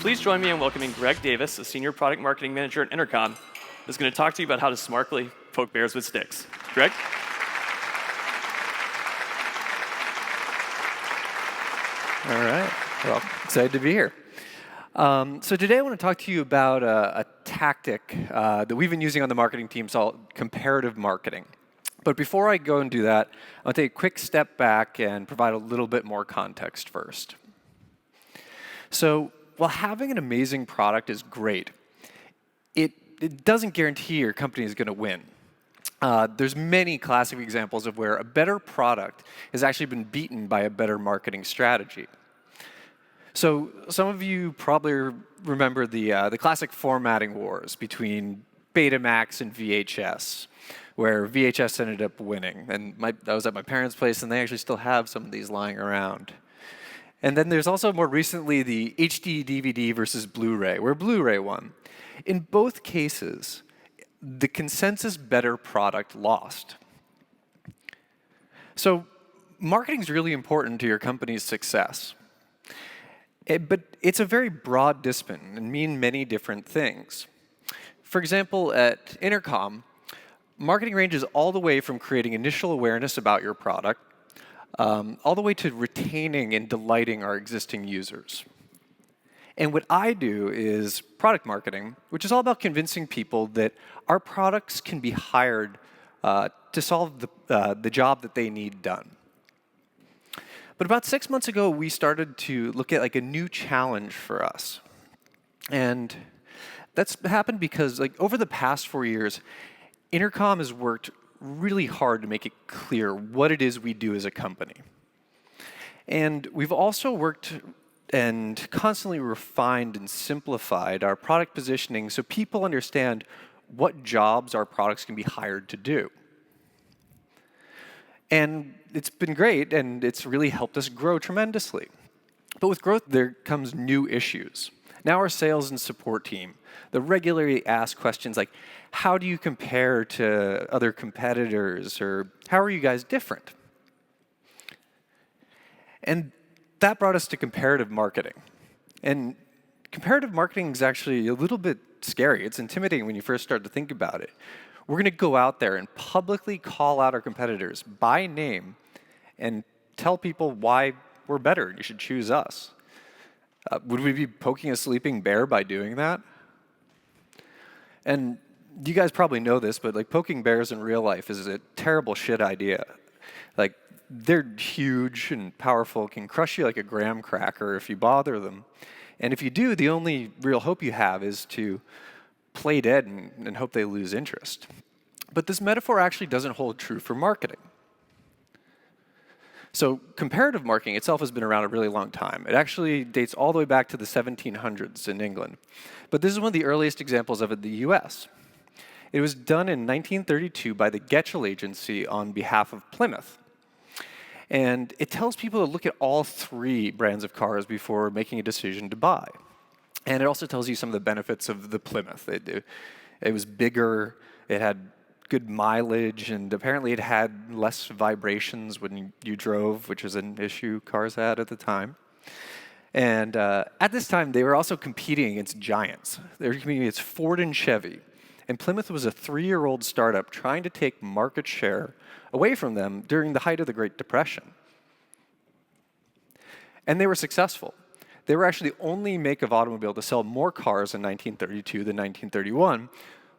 please join me in welcoming Greg Davis, a Senior Product Marketing Manager at Intercom, who's going to talk to you about how to smartly poke bears with sticks. Greg? All right. Well, excited to be here. So today I want to talk to you about a tactic that we've been using on the marketing team called comparative marketing. But before I go and do that, I'll take a quick step back and provide a little bit more context first. So while having an amazing product is great, it doesn't guarantee your company is going to win. There's many classic examples of where a better product has actually been beaten by a better marketing strategy. So some of you probably remember the classic formatting wars between Betamax and VHS, where VHS ended up winning. And I was at my parents' place, and they actually still have some of these lying around. And then there's also more recently the HD DVD versus Blu-ray, where Blu-ray won. In both cases, the consensus better product lost. So marketing is really important to your company's success. But it's a very broad discipline and mean many different things. For example, at Intercom, marketing ranges all the way from creating initial awareness about your product, all the way to retaining and delighting our existing users. And what I do is product marketing, which is all about convincing people that our products can be hired to solve the job that they need done. But about 6 months ago, we started to look at a new challenge for us. And that's happened because over the past 4 years, Intercom has worked really hard to make it clear what it is we do as a company. And we've also worked and constantly refined and simplified our product positioning so people understand what jobs our products can be hired to do. And it's been great, and it's really helped us grow tremendously. But with growth, there comes new issues. Now our sales and support team, they regularly ask questions like, how do you compare to other competitors, or how are you guys different? And that brought us to comparative marketing. And comparative marketing is actually a little bit scary. It's intimidating when you first start to think about it. We're going to go out there and publicly call out our competitors by name and tell people why we're better and you should choose us. Would we be poking a sleeping bear by doing that? And you guys probably know this, but poking bears in real life is a terrible shit idea. They're huge and powerful, can crush you like a graham cracker if you bother them. And if you do, the only real hope you have is to play dead and hope they lose interest. But this metaphor actually doesn't hold true for marketing. So comparative marketing itself has been around a really long time. It actually dates all the way back to the 1700s in England. But this is one of the earliest examples of it in the US. It was done in 1932 by the Getchell Agency on behalf of Plymouth. And it tells people to look at all three brands of cars before making a decision to buy. And it also tells you some of the benefits of the Plymouth. It was bigger, it had good mileage, and apparently it had less vibrations when you drove, which was an issue cars had at the time. And at this time, they were also competing against giants. They were competing against Ford and Chevy. And Plymouth was a 3-year-old startup trying to take market share away from them during the height of the Great Depression. And they were successful. They were actually the only make of automobile to sell more cars in 1932 than 1931,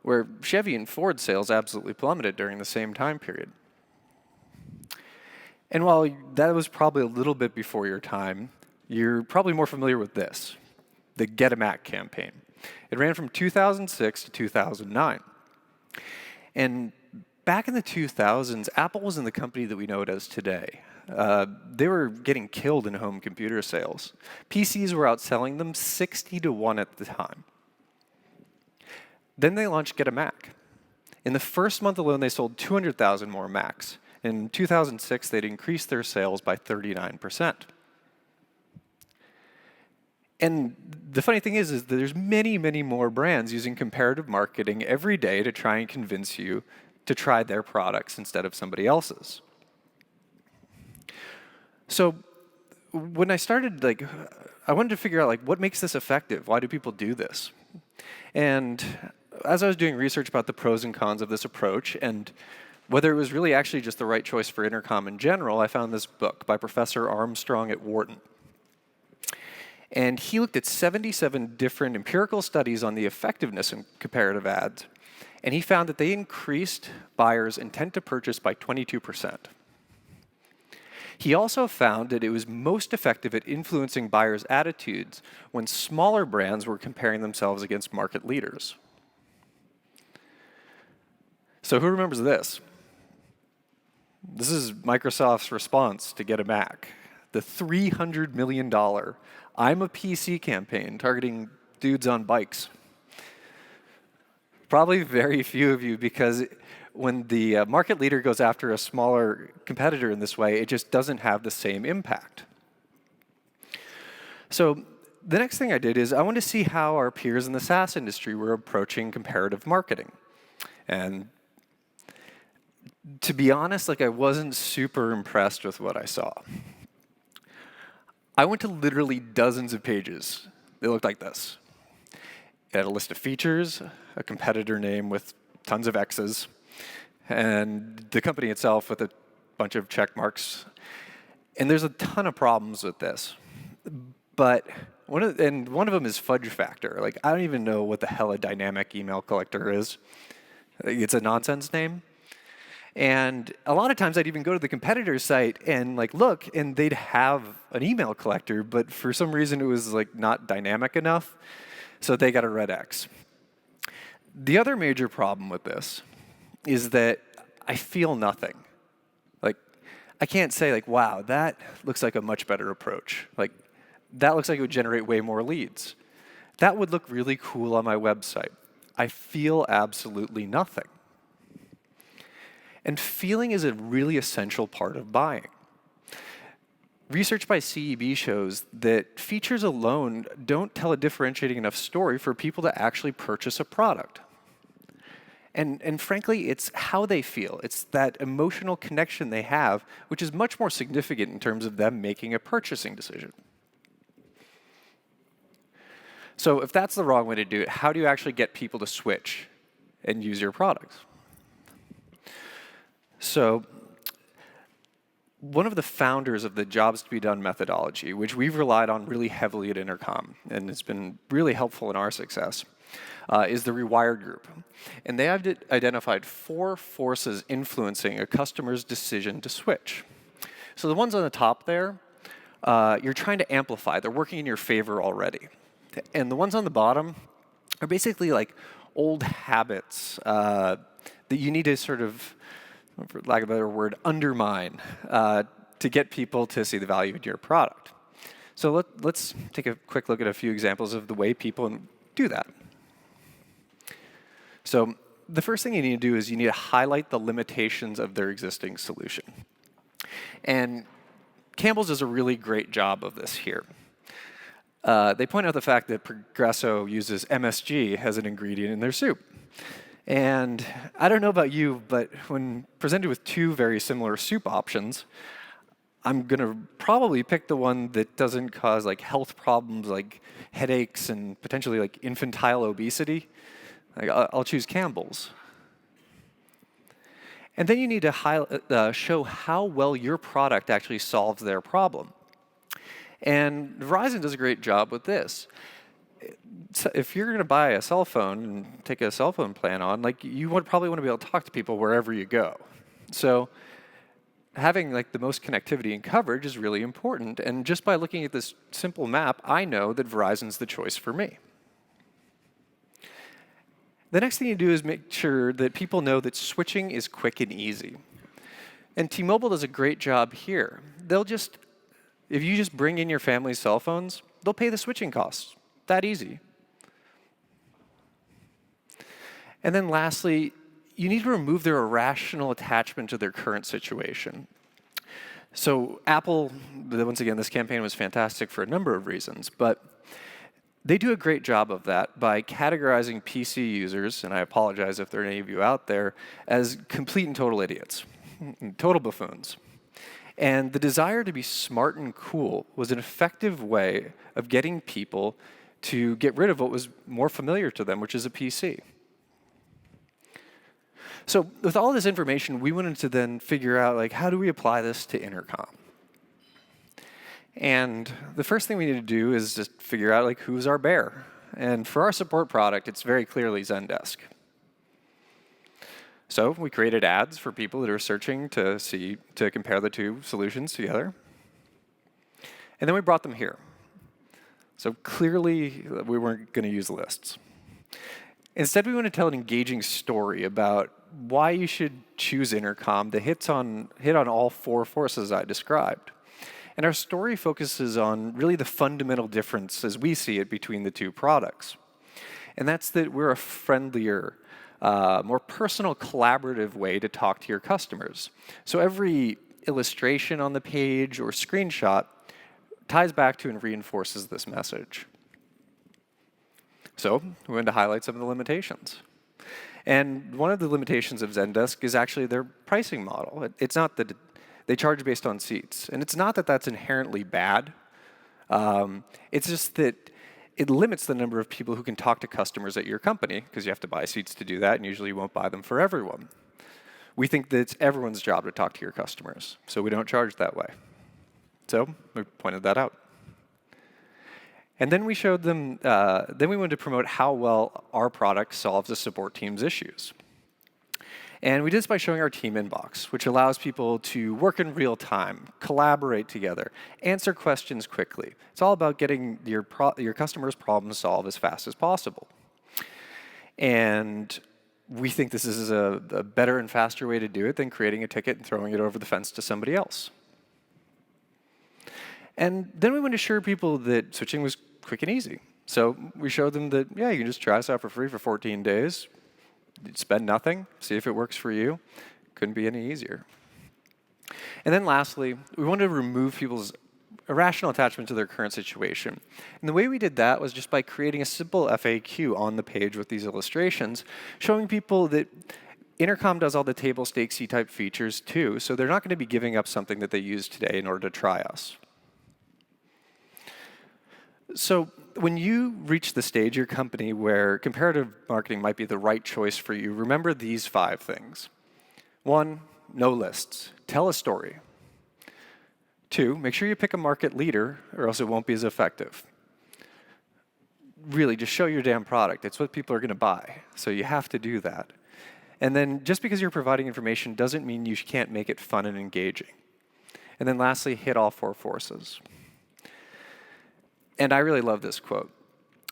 where Chevy and Ford sales absolutely plummeted during the same time period. And while that was probably a little bit before your time, you're probably more familiar with this, the Get a Mac campaign. It ran from 2006 to 2009. And back in the 2000s, Apple wasn't the company that we know it as today. They were getting killed in home computer sales. PCs were outselling them 60-1 at the time. Then they launched Get a Mac. In the first month alone, they sold 200,000 more Macs. In 2006, they'd increased their sales by 39%. And the funny thing is that there's many, many more brands using comparative marketing every day to try and convince you to try their products instead of somebody else's. So when I started I wanted to figure out, like, what makes this effective? Why do people do this? And as I was doing research about the pros and cons of this approach and whether it was really actually just the right choice for intercom in general, I found this book by Professor Armstrong at Wharton. And he looked at 77 different empirical studies on the effectiveness in comparative ads, and he found that they increased buyers' intent to purchase by 22%. He also found that it was most effective at influencing buyers' attitudes when smaller brands were comparing themselves against market leaders. So who remembers this? This is Microsoft's response to Get a Mac. The $300 million I'm a PC campaign targeting dudes on bikes. Probably very few of you, because when the market leader goes after a smaller competitor in this way, it just doesn't have the same impact. So the next thing I did is I wanted to see how our peers in the SaaS industry were approaching comparative marketing. And to be honest, like, I wasn't super impressed with what I saw. I went to literally dozens of pages. They looked like this. It had a list of features, a competitor name with tons of X's, and the company itself with a bunch of check marks. And there's a ton of problems with this. But one of them is fudge factor. Like, I don't even know what the hell a dynamic email collector is. It's a nonsense name. And a lot of times I'd even go to the competitor's site and like look, and they'd have an email collector, but for some reason it was like not dynamic enough, so they got a red X. The other major problem with this is that I feel nothing. Like, I can't say like, wow, that looks like a much better approach. Like, that looks like it would generate way more leads. That would look really cool on my website. I feel absolutely nothing. And feeling is a really essential part of buying. Research by CEB shows that features alone don't tell a differentiating enough story for people to actually purchase a product. And frankly, it's how they feel. It's that emotional connection they have, which is much more significant in terms of them making a purchasing decision. So if that's the wrong way to do it, how do you actually get people to switch and use your products? So one of the founders of the jobs to be done methodology, which we've relied on really heavily at Intercom, and it's been really helpful in our success, is the Rewired group. And they have identified 4 forces influencing a customer's decision to switch. So the ones on the top there, you're trying to amplify. They're working in your favor already. And the ones on the bottom are basically like old habits that you need to sort of, for lack of a better word, undermine to get people to see the value in your product. So let's take a quick look at a few examples of the way people do that. So the first thing you need to do is you need to highlight the limitations of their existing solution. And Campbell's does a really great job of this here. They point out the fact that Progresso uses MSG as an ingredient in their soup. And I don't know about you, but when presented with 2 very similar soup options, I'm going to probably pick the one that doesn't cause like health problems like headaches and potentially like infantile obesity. Like, I'll choose Campbell's. And then you need to show how well your product actually solves their problem. And Verizon does a great job with this. So if you're going to buy a cell phone and take a cell phone plan on, like, you would probably want to be able to talk to people wherever you go. So having like the most connectivity and coverage is really important. And just by looking at this simple map, I know that Verizon's the choice for me. The next thing you do is make sure that people know that switching is quick and easy. And T-Mobile does a great job here. If you just bring in your family's cell phones, they'll pay the switching costs. That easy. And then lastly, you need to remove their irrational attachment to their current situation. So Apple, once again, this campaign was fantastic for a number of reasons, but they do a great job of that by categorizing PC users, and I apologize if there are any of you out there, as complete and total idiots, total buffoons. And the desire to be smart and cool was an effective way of getting people to get rid of what was more familiar to them, which is a PC. So with all this information, we wanted to then figure out, like, how do we apply this to Intercom? And the first thing we need to do is just figure out, like, who's our bear? And for our support product, it's very clearly Zendesk. So we created ads for people that are searching to compare the two solutions together. And then we brought them here. So clearly, we weren't going to use lists. Instead, we want to tell an engaging story about why you should choose Intercom that hit on all four forces I described. And our story focuses on really the fundamental difference, as we see it, between the two products. And that's that we're a friendlier, more personal, collaborative way to talk to your customers. So every illustration on the page or screenshot ties back to and reinforces this message. So we wanted to highlight some of the limitations. And one of the limitations of Zendesk is actually their pricing model. It's not that they charge based on seats. And it's not that that's inherently bad. It's just that it limits the number of people who can talk to customers at your company, because you have to buy seats to do that, and usually you won't buy them for everyone. We think that it's everyone's job to talk to your customers, so we don't charge that way. So we pointed that out. And then we showed them, then we wanted to promote how well our product solves the support team's issues. And we did this by showing our team inbox, which allows people to work in real time, collaborate together, answer questions quickly. It's all about getting your customer's problem solved as fast as possible. And we think this is a better and faster way to do it than creating a ticket and throwing it over the fence to somebody else. And then we want to assure people that switching was quick and easy. So we showed them that, yeah, you can just try us out for free for 14 days. Spend nothing, see if it works for you. Couldn't be any easier. And then lastly, we wanted to remove people's irrational attachment to their current situation. And the way we did that was just by creating a simple FAQ on the page with these illustrations, showing people that Intercom does all the table stakes-y type features too, so they're not going to be giving up something that they use today in order to try us. So when you reach the stage of your company where comparative marketing might be the right choice for you, remember these 5 things. 1, no lists. Tell a story. 2, make sure you pick a market leader or else it won't be as effective. Really, just show your damn product. It's what people are going to buy, so you have to do that. And then just because you're providing information doesn't mean you can't make it fun and engaging. And then lastly, hit all 4 forces. And I really love this quote.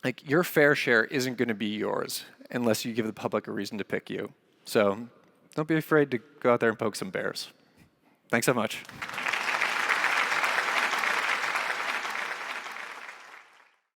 Like, your fair share isn't going to be yours unless you give the public a reason to pick you. So don't be afraid to go out there and poke some bears. Thanks so much.